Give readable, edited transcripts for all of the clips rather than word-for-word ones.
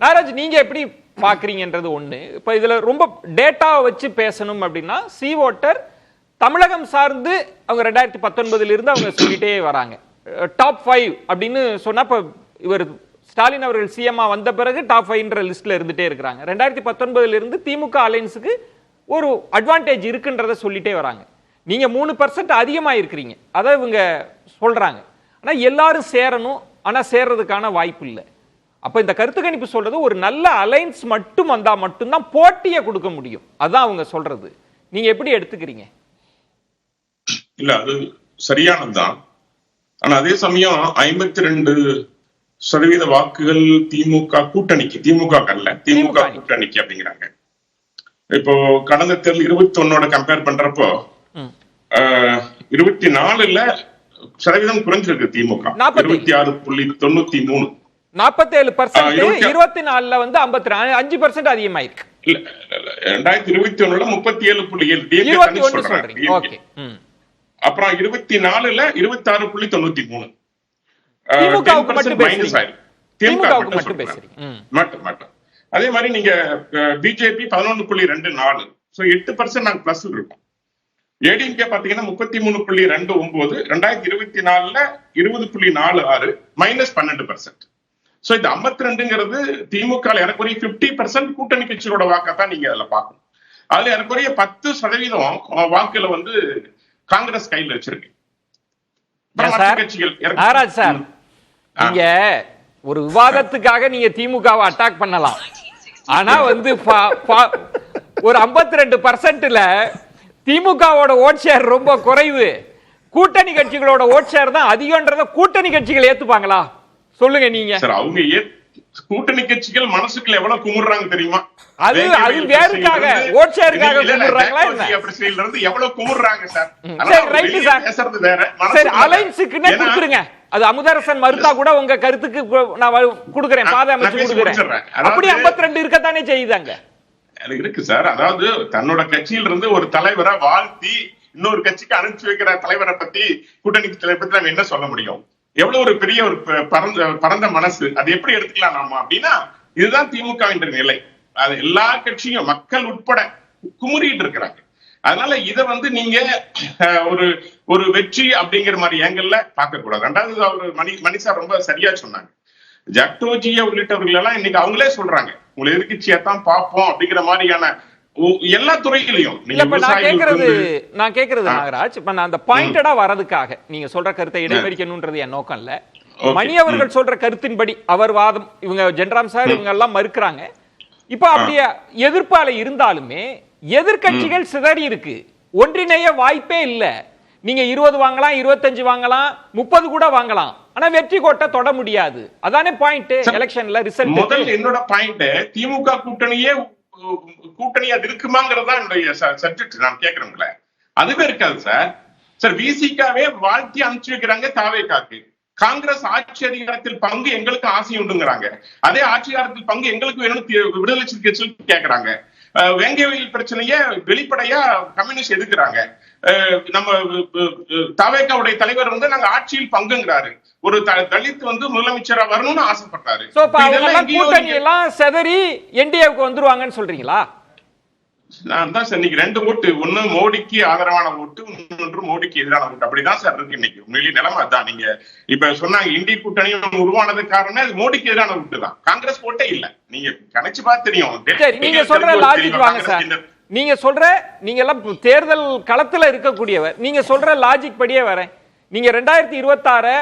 நாகராஜ், நீங்க எப்படி பாக்குறீங்கன்றது ஒண்ணு. இப்ப இதுல ரொம்ப டேட்டா வச்சு பேசணும் அப்படின்னா சி ஓட்டர் தமிழகம் சார்ந்து அவங்க 2019 இருந்து அவங்க சொல்லிட்டே வராங்க. டாப் 5 அப்படின்னு சொன்னா இப்ப இவர் ஸ்டாலின் அவர்கள் சிஎம்ஆ வந்த பிறகு டாப் 5 லிஸ்ட்ல இருந்துட்டே இருக்கிறாங்க. 2019 இருந்து திமுக அலைன்ஸுக்கு ஒரு அட்வான்டேஜ் இருக்குன்றத சொல்லிட்டே வராங்க. நீங்க 3% அதிகமா இருக்கிறீங்க, அதை இவங்க சொல்றாங்க. ஆனா எல்லாரும் சேரணும், ஆனா சேர்றதுக்கான வாய்ப்பு இல்லை. அப்ப இந்த கருத்து கணிப்பு சொல்றது ஒரு நல்ல அலைன்ஸ் மட்டும் வந்தா மட்டும்தான் போட்டியை கொடுக்க முடியும், அதான் அவங்க சொல்றது. நீங்க எப்படி எடுத்துக்கிறீங்க? இல்ல, அது சரியானதுதான். ஆனா அதே சமயம் 52% வாக்குகள் திமுக கூட்டணிக்கு, திமுக அல்ல, திமுக கூட்டணிக்கு அப்படிங்கிறாங்க. இப்போ கடந்த தேர்தல் 21 கம்பேர் பண்றப்போ 24% குறைஞ்சிருக்கு திமுக. 46.93. 47%. 24 வந்து 5% அதிகமாயிருக்கு. 2021 37.7. அப்புறம் 24 26.93. மட்டும். அதே மாதிரி நீங்க பிஜேபி 11.24. 8% நாங்க பிளஸ் இருக்கும். ஏடிஎம்கே பாத்தீங்கன்னா 33.29. 2024 20.46 -12%. சோ இந்த 52ங்கிறது திமுக ஏறக்குறைய 50% கூட்டணி கட்சிகளோட வாக்கத்தான் நீங்க அதுல பார்க்கணும். அதுல ஏறக்குறைய 10% வாக்குல வந்து காங்கிரஸ் கையில் வச்சிருக்கு. நாகராஜ் சார், நீங்க ஒரு விவாதத்துக்காக நீங்க திமுகவை அட்டாக் பண்ணலாம், ஆனா வந்து ஒரு 52%ல திமுகவோட ஓட் ஷேர் ரொம்ப குறைவு, கூட்டணி கட்சிகளோட ஓட் ஷேர் தான் அதிகம்ன்றத கூட்டணி கட்சிகள் ஏத்துப்பாங்களா? சொல்லுங்க நீங்க. சார், அவங்க கூட்டணி கட்சிகள் மனசுக்குள்ள எவ்வளவு குமுறாங்க தெரியுமா? அது வேறுக்காக ஓட் ஷேருக்காக குமுறாங்களா என்ன? இருந்து எவ்வளவு குமுறாங்க சார். சரி, ரைட் சார். பேசுறது வேற. சரி, அலைன்ஸ்க்குனே கொடுத்துருங்க. அது அமுதரசன் மறுத்தா கூட உங்க கருத்துக்கு நான் கொடுக்கிறேன், பாதை அமைச்சு கொடுக்கிறேன். அப்படி 52 இருக்கத்தானே செய்யுதாங்க. இருக்கு சார். அதாவது தன்னோட கட்சியில இருந்து ஒரு தலைவரை வாழ்த்தி இன்னொரு கட்சிக்கு அனுப்பிச்சு வைக்கிற தலைவரை பத்தி, கூட்டணி தலைவரை பத்தி நம்ம என்ன சொல்ல முடியும்? எவ்வளவு ஒரு பெரிய ஒரு பரந்த மனசு, அது எப்படி எடுத்துக்கலாம் நாம அப்படின்னா, இதுதான் திமுக என்ற நிலை. அது எல்லா கட்சியும் மக்கள் உட்பட குமுறிட்டு இருக்கிறாங்க. அதனால இத வந்து நீங்க ஒரு வெற்றி அப்படிங்கிற மாதிரி ஏங்கல்ல பார்க்க கூடாது. ரெண்டாவது, அவர் மணிஷா ரொம்ப சரியா சொன்னாங்க. ஜக்டோஜியா உள்ளிட்டவர்கள் எல்லாம் இன்னைக்கு அவங்களே சொல்றாங்க, உங்களை எதிர்கட்சியத்தான் பார்ப்போம் அப்படிங்கிற மாதிரியான எல்லா துறைகளையும். நான் கேக்குறது நாகராஜ், இப்ப நான் அந்த பாயிண்டடா வரதுக்காக நீங்க சொல்ற கருத்தை இடைமறிக்கணும்ன்றது என் நோக்கம் இல்ல. மணி அவர்கள் சொல்ற கருத்தின்படி அவர் வாதம், இவங்க ஜென்ராம் சார் இவங்க எல்லாம் மறுக்கிறாங்க. இப்ப அப்படியே எதிர்ப்பால இருந்தாலுமே எதிர்கட்சிகள் சிதறி இருக்கு, ஒன்றிணைய வாய்ப்பே இல்ல. நீங்க 20 வாங்கலாம், 25 வாங்கலாம், 30 கூட வாங்கலாம், ஆனா வெற்றி கோட்டை தொட முடியாது. அதானே பாயிண்ட் எலெக்ஷன்ல ரிசல்ட். முதல்ல என்னோட பாயிண்ட், திமுக கூட்டணி அது இருக்குமாங்கிறதா என்னுடைய சப்ஜெக்ட். நான் கேட்கிறேன்ல, அதுவே இருக்காது சார். சார், விசிகாவே வாழ்த்தி அனுப்பிச்சு வைக்கிறாங்க தாவேகாக்கு. காங்கிரஸ் ஆட்சி அதிகாரத்தில் பங்கு எங்களுக்கு ஆசை உண்டுங்கிறாங்க. அதே ஆட்சி அதிகாரத்தில் பங்கு எங்களுக்கு வேணும்னு விடுதலை சிறுத்தைகள் கேட்கிறாங்க. வேங்கவேல் பிரச்சனைய வெளிப்படையா கம்யூனிஸ்ட் எதுக்குறாங்க. நம்ம தாவேகாவுடைய தலைவர் வந்து நாங்க ஆட்சியில் பங்குங்கிறாரு. ஒரு தலித் வந்து முதலமைச்சரா வரணும்னு ஆசைப்பட்டாரு. கூட்டணி எல்லாம் செதறி என்டிஏவுக்கு வந்துருவாங்கன்னு சொல்றீங்களா? நான் தான் சார் இன்னைக்கு 2 ஓட்டு, ஒண்ணு மோடிக்கு ஆதரவான ஓட்டு, இன்னொன்று மோடிக்கு எதிரான ஓட்டு. அப்படிதான் சார் இருக்கு இன்னைக்கு. உண்மையிலேயே நிலைமை தான். நீங்க இப்ப சொன்னாங்க இந்திய கூட்டணியும் உருவானது காரணம் மோடிக்கு எதிரான ஓட்டு தான், காங்கிரஸ் ஓட்டே இல்ல. நீங்க கணிச்சு பார்த்து தெரியும். நீங்க சொல்ற லாஜிக் வாங்க சார். நீங்க எல்லாம் தேர்தல் களத்துல இருக்கக்கூடியவர், நீங்க சொல்ற லாஜிக் படியே வரேன். நீங்க 2026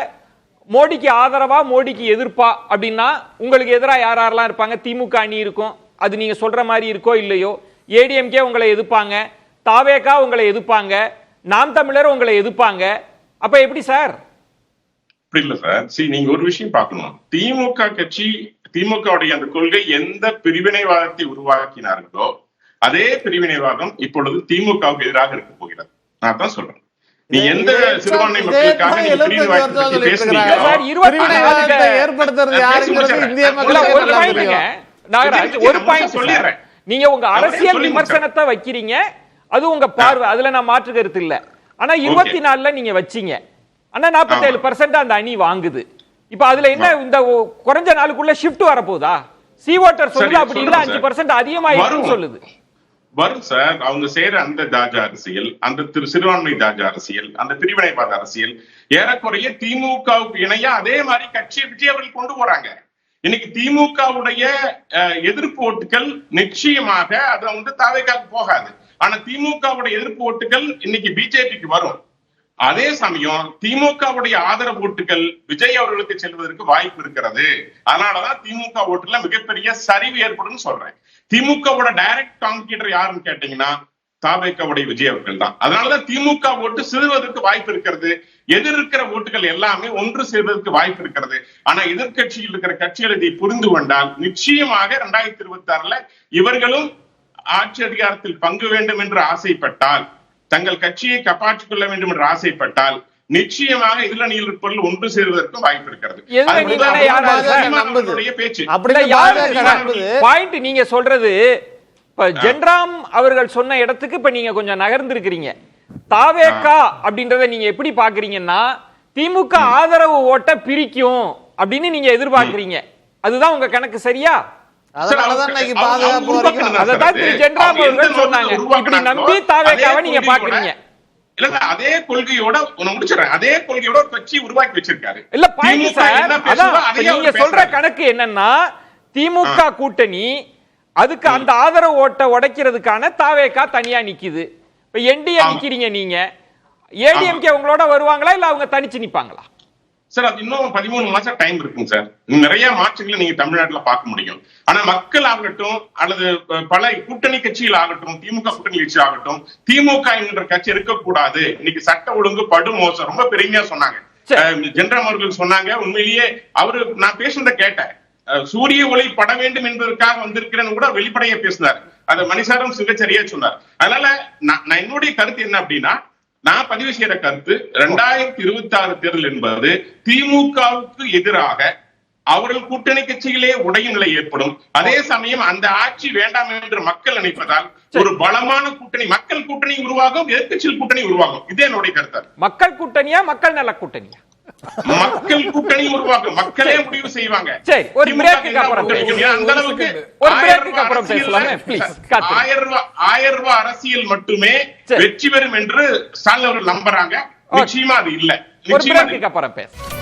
மோடிக்கு ஆதரவா மோடிக்கு எதிர்ப்பா அப்படின்னா உங்களுக்கு எதிராக யாரெல்லாம் இருப்பாங்க? திமுக அணி இருக்கும், அது நீங்க சொல்ற மாதிரி இருக்கோ இல்லையோ. ஏடிஎம்கே உங்களை எதிர்ப்பாங்க, தாவேகா உங்களை எதிர்ப்பாங்க, நாம் தமிழர் உங்களை எதிர்ப்பாங்க. அப்ப எப்படி சார்? அப்படி இல்ல சார். நீங்க ஒரு விஷயம் பார்க்கணும். திமுக கட்சி, திமுகவுடைய அந்த கொள்கை எந்த பிரிவினைவாதத்தை உருவாக்கினார்களோ அதே பிரிவினைவாதம் இப்பொழுது திமுகவுக்கு எதிராக இருக்க போகிறது. நான் தான் சொல்றேன். நீ எந்த சிறுபான்மை மக்களுக்காக சொல்லிடுறேன். நீங்க உங்க அரசியல் விமர்சனத்தை வைக்கிறீங்க, அது உங்க பார்வை, அதுல நான் மாற்று கருத்து இல்ல. ஆனா 24ல நீங்க வச்சீங்க, ஆனா 47% அந்த அணி வாங்குது. இப்ப அதுல என்ன, இந்த குறைஞ்ச நாளுக்குள்ள ஷிஃப்ட் வரப்போதா? சி ஓட்டர் சொல்லுது அப்படி இல்ல, 5% அதிகமாக சொல்லுது. வரும் சார். அவங்க செய்யற அந்த தாஜா அரசியல், அந்த சிறுபான்மை தாஜா அரசியல், அந்த பிரிவினைவாத அரசியல் ஏறக்குறைய திமுகவுக்கு இணையா அதே மாதிரி கட்சியை விஜய் அவர்கள் கொண்டு போறாங்க. இன்னைக்கு திமுகவுடைய எதிர்ப்பு ஓட்டுகள் நிச்சயமாக அது வந்து தாவேக்காக்கு போகாது. ஆனா திமுகவுடைய எதிர்ப்பு ஓட்டுகள் இன்னைக்கு பிஜேபிக்கு வரும். அதே சமயம் திமுகவுடைய ஆதரவு ஓட்டுகள் விஜய் அவர்களுக்கு செல்வதற்கு வாய்ப்பு இருக்கிறது. அதனாலதான் திமுக ஓட்டுல மிகப்பெரிய சரிவு ஏற்படும் சொல்றேன். திமுகவோட டைரக்ட் காம்படிட்டர் யாருன்னு கேட்டீங்கன்னா தாவேக்காவுடைய விஜய் அவர்கள் தான். அதனாலதான் திமுக ஓட்டு சிறுவதற்கு வாய்ப்பு இருக்கிறது. எதிர்க்கிற ஓட்டுகள் எல்லாமே ஒன்று சேர்வதற்கு வாய்ப்பு இருக்கிறது. ஆனா எதிர்கட்சியில் இருக்கிற கட்சிகள் இதை புரிந்து கொண்டால் நிச்சயமாக 2026 இவர்களும் ஆட்சி அதிகாரத்தில் பங்கு வேண்டும் என்று ஆசைப்பட்டால், தங்கள் கட்சியை காப்பாற்றிக் கொள்ள வேண்டும் என்று ஆசைப்பட்டால் நிச்சயமாக எதிரணியில் இருப்பவர்கள் ஒன்று சேருவதற்கு வாய்ப்பு இருக்கிறது. பேச்சு பாயிண்ட் நீங்க சொல்றது. இப்ப ஜென்ராம் அவர்கள் சொன்ன இடத்துக்கு இப்ப நீங்க கொஞ்சம் நகர்ந்திருக்கிறீங்க. தாவேக்கா அப்படின்றத நீங்க எப்படி பாக்குறீங்கன்னா திமுக ஆதரவு ஓட்ட பிரிக்கும் அப்படின்னு நீங்க எதிர்பார்க்கிறீங்க. அதுதான் உங்க கணக்கு சரியா? அதனாலதான் ஜென்ராம் அவர்கள் சொன்னாங்க. இப்படி நம்பி தாவேக்காவை நீங்க பாக்குறீங்க. இல்ல அதே கொள்கையோட முடிச்சிடறேன். அதே கொள்கையோட ஒரு கட்சி உருவாக்கி வச்சிருக்காரு. இல்ல பாயிண்ட் சார், நீங்க சொல்ற கணக்கு என்னன்னா திமுக கூட்டணி அதுக்கு அந்த ஆதரவு ஓட்ட உடைக்கிறதுக்கான தாவேக்கா தனியா நிக்குது. இப்ப என்டிஏ நிக்கிறீங்க நீங்க. ஏடிஎம்கே உங்களோட வருவாங்களா இல்ல அவங்க தனிச்சு நிப்பாங்களா? சார் அது இன்னும் 13 மாசம் டைம் இருக்குங்க சார். நிறைய மாற்றங்களை நீங்க தமிழ்நாட்டுல பார்க்க முடியும். ஆனா மக்கள் ஆகட்டும் அல்லது பல கூட்டணி கட்சிகள் ஆகட்டும், திமுக கூட்டணி கட்சி ஆகட்டும், திமுக என்கிற கட்சி இருக்கக்கூடாது. இன்னைக்கு சட்ட ஒழுங்கு படு மோசம் ரொம்ப பெருமையா சொன்னாங்க. ஜென்ராம் அவர்கள் சொன்னாங்க. உண்மையிலேயே அவரு நான் பேசுனதை கேட்டேன். சூரிய ஒளி பட வேண்டும் என்பதற்காக வந்திருக்கிறேன்னு கூட வெளிப்படையா பேசினார். அதை மணிசாரம் சிங்கச்சரியா சொன்னார். அதனால நான் என்னுடைய கருத்து என்ன அப்படின்னா, நான் பதிவு செய்யற கருத்து 2026 தேர்தல் என்பது திமுகவுக்கு எதிராக அவர்கள் கூட்டணி கட்சிகளே உடையும் நிலை ஏற்படும். அதே சமயம் அந்த ஆட்சி வேண்டாம் என்று மக்கள் நினைப்பதால் ஒரு பலமான கூட்டணி, மக்கள் கூட்டணி உருவாகும், எதிர்க்கட்சிகள் கூட்டணி உருவாகும். இதே என்னுடைய கருத்து. மக்கள் கூட்டணியா மக்கள் நல கூட்டணியா? மக்கள் கூட்டணி உருவாக்கும். மக்களே முடிவு செய்வாங்க. சரி, ஒரு பிரேக்குக்கு அப்புறம் அந்த அளவுக்கு ஒரு பிரேக்குக்கு அப்புறம் பேசலாமே ப்ளீஸ். 1000 ரூபாய் அரசியல் மட்டுமே வெற்றி பெறும் என்று ஸ்டாலின் அவர்கள் நம்புறாங்க. நிச்சயமா அது இல்ல. ஒரு பிரேக்குக்கு அப்புறம் பேச